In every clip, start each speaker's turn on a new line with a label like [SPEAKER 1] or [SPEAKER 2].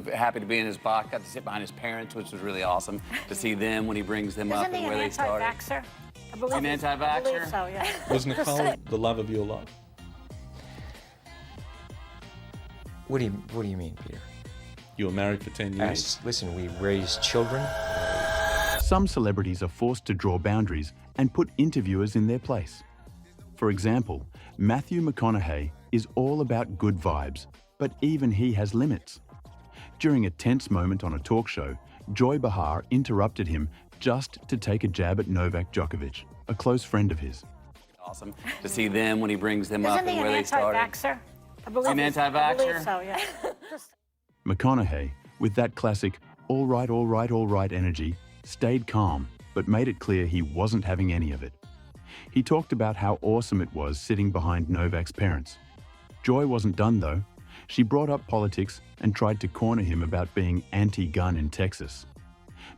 [SPEAKER 1] Happy to be in his box. Got to sit behind his parents, which was really awesome to see them when he brings them up and where they started.
[SPEAKER 2] Isn't he an anti-vaxxer?
[SPEAKER 1] Is he an anti-vaxxer?
[SPEAKER 2] I believe so, yeah.
[SPEAKER 3] Was Nicole the love of your life?
[SPEAKER 4] What do you mean, Peter?
[SPEAKER 3] You were married for 10 years.
[SPEAKER 4] Listen, we raised children.
[SPEAKER 5] Some celebrities are forced to draw boundaries and put interviewers in their place. For example, Matthew McConaughey is all about good vibes, but even he has limits. During a tense moment on a talk show, Joy Behar interrupted him just to take a jab at Novak Djokovic, a close friend of his.
[SPEAKER 1] Awesome to see them when he brings them up
[SPEAKER 2] Isn't he
[SPEAKER 1] and where
[SPEAKER 2] an
[SPEAKER 1] they started.
[SPEAKER 2] anti-vaxxer? I believe
[SPEAKER 1] An anti-vaxxer?
[SPEAKER 2] I believe so, yeah.
[SPEAKER 5] McConaughey, with that classic all right, all right, all right energy, stayed calm, but made it clear he wasn't having any of it. He talked about how awesome it was sitting behind Novak's parents. Joy wasn't done though. She brought up politics and tried to corner him about being anti-gun in Texas.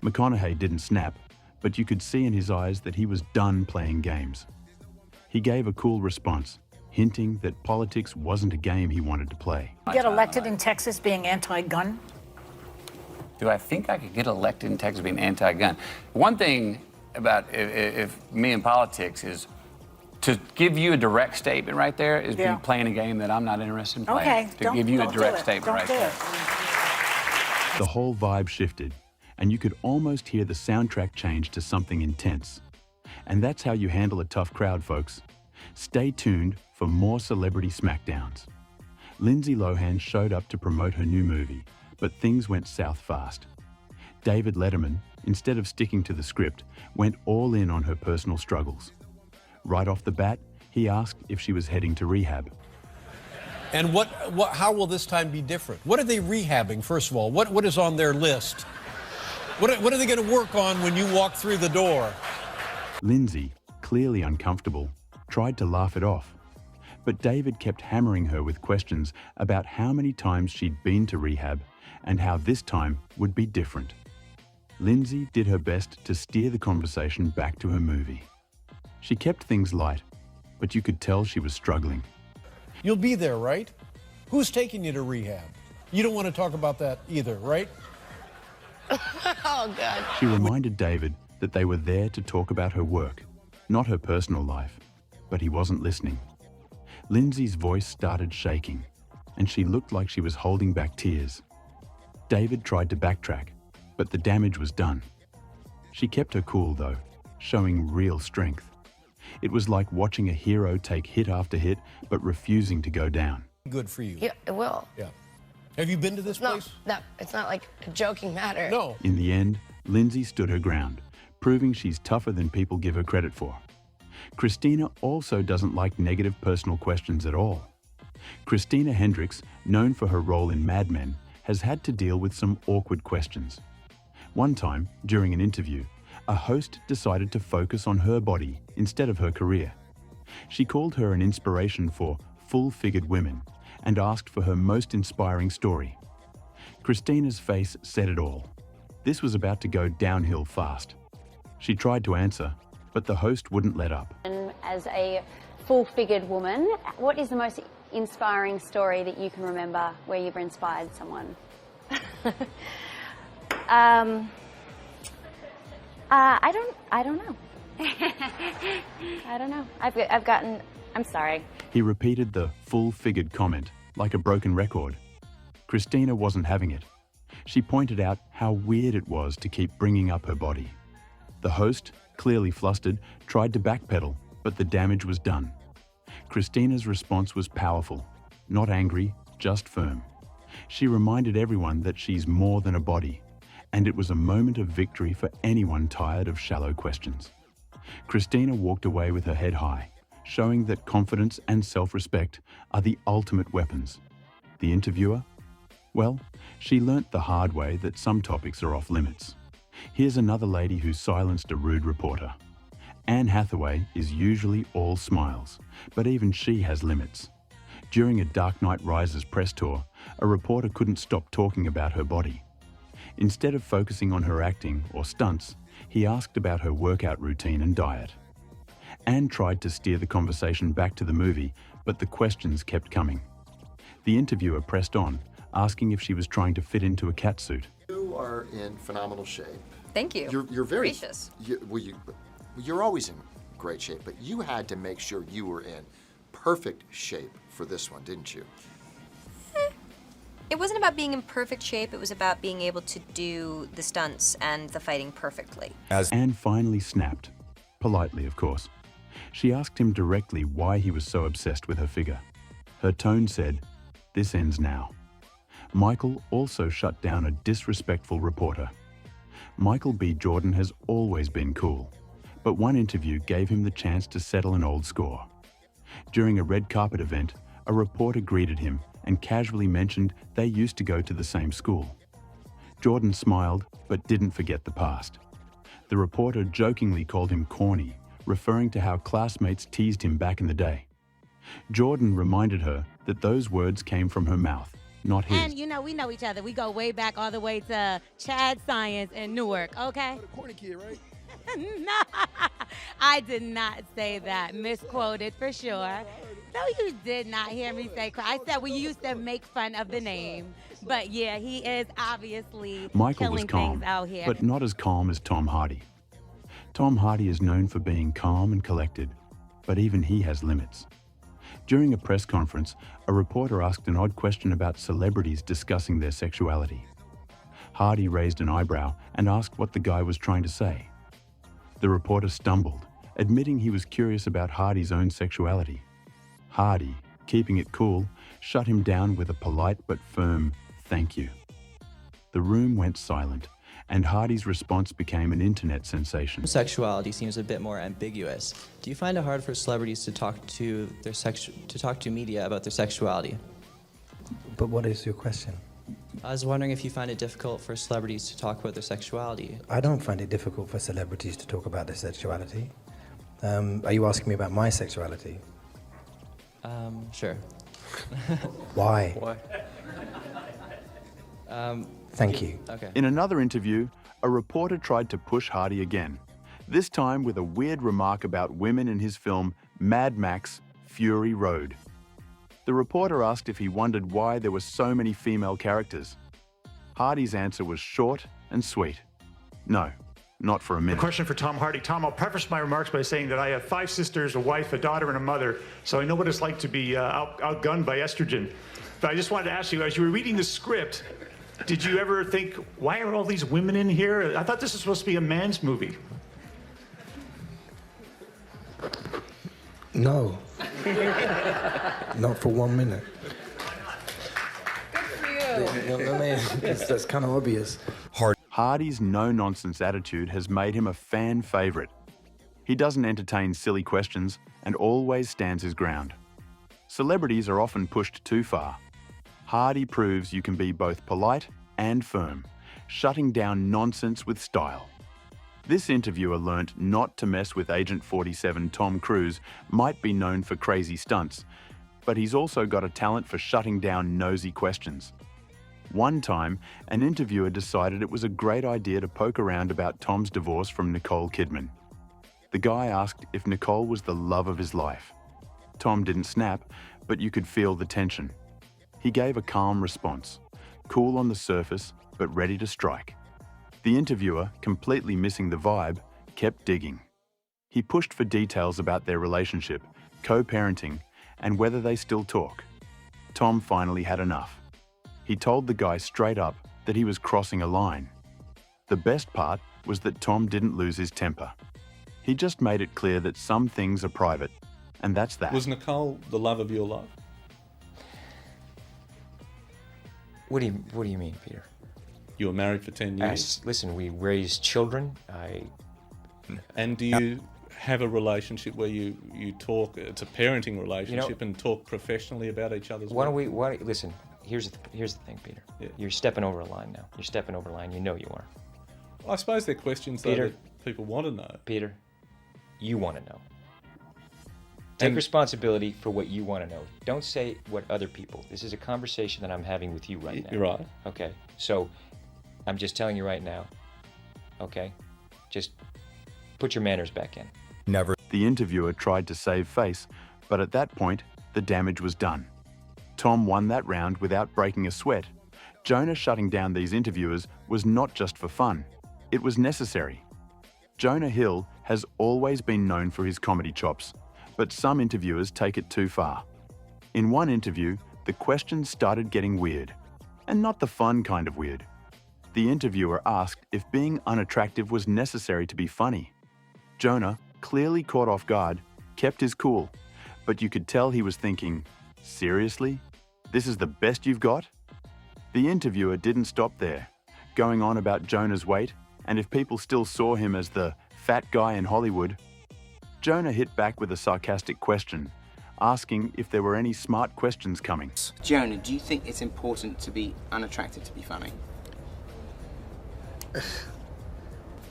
[SPEAKER 5] McConaughey didn't snap, but you could see in his eyes that he was done playing games. He gave a cool response, hinting that politics wasn't a game he wanted to play.
[SPEAKER 2] Get elected in Texas being anti-gun?
[SPEAKER 1] Do I think I could get elected in Texas being anti-gun? One thing about if me in politics is to give you a direct statement right there is be playing a game that I'm not interested in playing.
[SPEAKER 2] Okay,
[SPEAKER 1] to give you a direct statement right there.
[SPEAKER 5] The whole vibe shifted, and you could almost hear the soundtrack change to something intense. And that's how you handle a tough crowd, folks. Stay tuned for more celebrity smackdowns. Lindsay Lohan showed up to promote her new movie, but things went south fast. David Letterman, instead of sticking to the script, went all in on her personal struggles. Right off the bat, he asked if she was heading to rehab.
[SPEAKER 6] And how will this time be different? What are they rehabbing, first of all? What is on their list? What are they going to work on when you walk through the door?
[SPEAKER 5] Lindsay, clearly uncomfortable, tried to laugh it off. But David kept hammering her with questions about how many times she'd been to rehab and how this time would be different. Lindsay did her best to steer the conversation back to her movie. She kept things light, but you could tell she was struggling.
[SPEAKER 6] You'll be there, right? Who's taking you to rehab? You don't want to talk about that either, right?
[SPEAKER 7] Oh, God.
[SPEAKER 5] She reminded David that they were there to talk about her work, not her personal life, but he wasn't listening. Lindsay's voice started shaking, and she looked like she was holding back tears. David tried to backtrack, but the damage was done. She kept her cool, though, showing real strength. It was like watching a hero take hit after hit, but refusing to go down.
[SPEAKER 6] Good for you.
[SPEAKER 7] Yeah, it will.
[SPEAKER 6] Yeah. Have you been to this place?
[SPEAKER 7] No, it's not like a joking matter.
[SPEAKER 6] No.
[SPEAKER 5] In the end, Lindsay stood her ground, proving she's tougher than people give her credit for. Christina also doesn't like negative personal questions at all. Christina Hendricks, known for her role in Mad Men, has had to deal with some awkward questions. One time, during an interview, a host decided to focus on her body instead of her career. She called her an inspiration for full-figured women and asked for her most inspiring story. Christina's face said it all. This was about to go downhill fast. She tried to answer, but the host wouldn't let up.
[SPEAKER 8] As a full-figured woman, what is the most inspiring story that you can remember where you've inspired someone? I don't know. I don't know. I've gotten, I'm sorry.
[SPEAKER 5] He repeated the full-figured comment like a broken record. Christina wasn't having it. She pointed out how weird it was to keep bringing up her body. The host, clearly flustered, tried to backpedal, but the damage was done. Christina's response was powerful, not angry, just firm. She reminded everyone that she's more than a body, and it was a moment of victory for anyone tired of shallow questions. Christina walked away with her head high, showing that confidence and self-respect are the ultimate weapons. The interviewer? Well, she learnt the hard way that some topics are off limits. Here's another lady who silenced a rude reporter. Anne Hathaway is usually all smiles, but even she has limits. During a Dark Knight Rises press tour, a reporter couldn't stop talking about her body. Instead of focusing on her acting or stunts, he asked about her workout routine and diet. Anne tried to steer the conversation back to the movie, but the questions kept coming. The interviewer pressed on, asking if she was trying to fit into a catsuit.
[SPEAKER 9] You are in phenomenal shape.
[SPEAKER 10] Thank you.
[SPEAKER 9] You're very
[SPEAKER 10] gracious.
[SPEAKER 9] You're always in great shape, but you had to make sure you were in perfect shape for this one, didn't you?
[SPEAKER 10] It wasn't about being in perfect shape, it was about being able to do the stunts and the fighting perfectly.
[SPEAKER 5] Anne finally snapped, politely of course. She asked him directly why he was so obsessed with her figure. Her tone said, "This ends now." Michael also shut down a disrespectful reporter. Michael B. Jordan has always been cool, but one interview gave him the chance to settle an old score. During a red carpet event, a reporter greeted him and casually mentioned they used to go to the same school. Jordan smiled, but didn't forget the past. The reporter jokingly called him corny, referring to how classmates teased him back in the day. Jordan reminded her that those words came from her mouth, not his.
[SPEAKER 11] And, you know, we know each other. We go way back all the way to Chad Science in Newark, okay?
[SPEAKER 9] Corny kid, right?
[SPEAKER 11] No, I did not say that. Misquoted for sure. No, you did not hear me say I said we used to make fun of the name. But yeah, he is obviously
[SPEAKER 5] Michael was
[SPEAKER 11] killing
[SPEAKER 5] calm,
[SPEAKER 11] things out here.
[SPEAKER 5] but not as calm as Tom Hardy. Tom Hardy is known for being calm and collected, but even he has limits. During a press conference, a reporter asked an odd question about celebrities discussing their sexuality. Hardy raised an eyebrow and asked what the guy was trying to say. The reporter stumbled, admitting he was curious about Hardy's own sexuality. Hardy, keeping it cool, shut him down with a polite but firm "thank you." The room went silent, and Hardy's response became an internet sensation.
[SPEAKER 12] Sexuality seems a bit more ambiguous. Do you find it hard for celebrities to talk to media about their sexuality?
[SPEAKER 13] But what is your question?
[SPEAKER 12] I was wondering if you find it difficult for celebrities to talk about their sexuality.
[SPEAKER 13] I don't find it difficult for celebrities to talk about their sexuality. Are you asking me about my sexuality?
[SPEAKER 12] Sure.
[SPEAKER 13] Why? Thank you.
[SPEAKER 12] Okay.
[SPEAKER 5] In another interview, a reporter tried to push Hardy again, this time with a weird remark about women in his film Mad Max: Fury Road. The reporter asked if he wondered why there were so many female characters. Hardy's answer was short and sweet. No, not for a minute.
[SPEAKER 14] A question for Tom Hardy. Tom, I'll preface my remarks by saying that I have 5 sisters, a wife, a daughter, and a mother, so I know what it's like to be outgunned by estrogen. But I just wanted to ask you, as you were reading the script, did you ever think, why are all these women in here? I thought this was supposed to be a man's movie.
[SPEAKER 13] No. Not for 1 minute. That's kind of obvious.
[SPEAKER 5] Hardy's no-nonsense attitude has made him a fan favourite. He doesn't entertain silly questions and always stands his ground. Celebrities are often pushed too far. Hardy proves you can be both polite and firm, shutting down nonsense with style. This interviewer learnt not to mess with Agent 47 Tom Cruise might be known for crazy stunts, but he's also got a talent for shutting down nosy questions. One time, an interviewer decided it was a great idea to poke around about Tom's divorce from Nicole Kidman. The guy asked if Nicole was the love of his life. Tom didn't snap, but you could feel the tension. He gave a calm response, cool on the surface, but ready to strike. The interviewer, completely missing the vibe, kept digging. He pushed for details about their relationship, co-parenting, and whether they still talk. Tom finally had enough. He told the guy straight up that he was crossing a line. The best part was that Tom didn't lose his temper. He just made it clear that some things are private, and that's that.
[SPEAKER 3] Was Nicole the love of your life?
[SPEAKER 4] What do you mean, Peter?
[SPEAKER 3] You were married for 10 years.
[SPEAKER 4] Listen, we raised children.
[SPEAKER 3] And do you have a relationship where you talk, it's a parenting relationship, and talk professionally about each other's work?
[SPEAKER 4] Listen, here's the thing, Peter.
[SPEAKER 3] Yeah.
[SPEAKER 4] You're stepping over a line now. You're stepping over a line. You know you are.
[SPEAKER 3] I suppose they're questions though,
[SPEAKER 4] Peter,
[SPEAKER 3] that people want to know.
[SPEAKER 4] Peter, you want to know. Take responsibility for what you want to know. Don't say what other people. This is a conversation that I'm having with you right now.
[SPEAKER 3] You're right.
[SPEAKER 4] Okay, so I'm just telling you right now, okay? Just put your manners back in.
[SPEAKER 5] Never. The interviewer tried to save face, but at that point, the damage was done. Tom won that round without breaking a sweat Jonah shutting down these interviewers was not just for fun, it was necessary. Jonah Hill has always been known for his comedy chops, but some interviewers take it too far. In one interview, the questions started getting weird, and not the fun kind of weird. The interviewer asked if being unattractive was necessary to be funny. Jonah, clearly caught off guard, kept his cool, but you could tell he was thinking, seriously? This is the best you've got? The interviewer didn't stop there, going on about Jonah's weight and if people still saw him as the fat guy in Hollywood. Jonah hit back with a sarcastic question, asking if there were any smart questions coming.
[SPEAKER 15] Jonah, do you think it's important to be unattractive to be funny?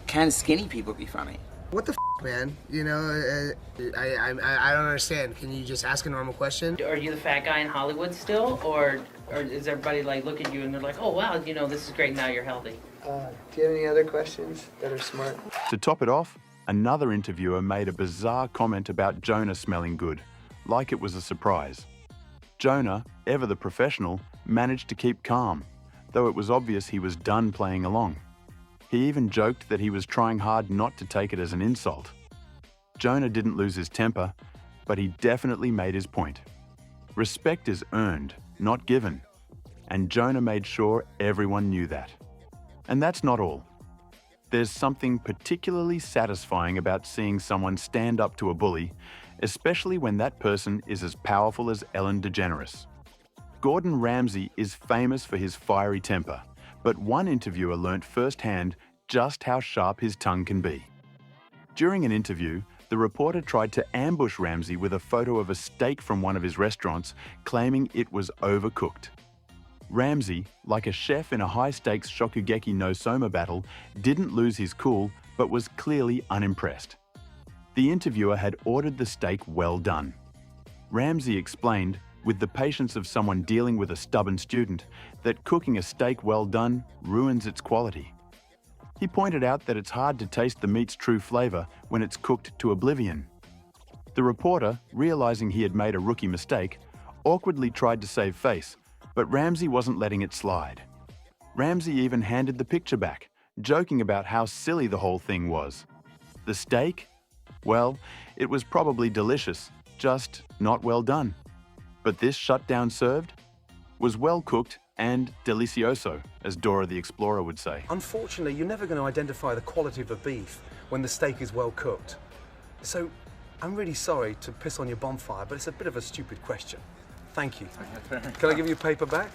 [SPEAKER 15] Can skinny people be funny?
[SPEAKER 16] What the man? You know, I don't understand. Can you just ask a normal question?
[SPEAKER 17] Are you the fat guy in Hollywood still, or is everybody like look at you and they're like, oh wow, you know, this is great, now you're healthy?
[SPEAKER 16] Do you have any other questions that are smart?
[SPEAKER 5] To top it off, another interviewer made a bizarre comment about Jonah smelling good, like it was a surprise. Jonah, ever the professional, managed to keep calm, though it was obvious he was done playing along. He even joked that he was trying hard not to take it as an insult. Jonah didn't lose his temper, but he definitely made his point. Respect is earned, not given, and Jonah made sure everyone knew that. And that's not all. There's something particularly satisfying about seeing someone stand up to a bully, especially when that person is as powerful as Ellen DeGeneres. Gordon Ramsay is famous for his fiery temper, but one interviewer learnt firsthand just how sharp his tongue can be. During an interview, the reporter tried to ambush Ramsay with a photo of a steak from one of his restaurants, claiming it was overcooked. Ramsay, like a chef in a high-stakes Shokugeki no Soma battle, didn't lose his cool, but was clearly unimpressed. The interviewer had ordered the steak well done. Ramsay explained, with the patience of someone dealing with a stubborn student, that cooking a steak well done ruins its quality. He pointed out that it's hard to taste the meat's true flavour when it's cooked to oblivion. The reporter, realising he had made a rookie mistake, awkwardly tried to save face, but Ramsay wasn't letting it slide. Ramsay even handed the picture back, joking about how silly the whole thing was. The steak? Well, it was probably delicious, just not well done. But this shutdown served was well cooked and delicioso, as Dora the Explorer would say.
[SPEAKER 18] Unfortunately, you're never going to identify the quality of a beef when the steak is well cooked. So, I'm really sorry to piss on your bonfire, but it's a bit of a stupid question. Thank you. Can I give you a paper back?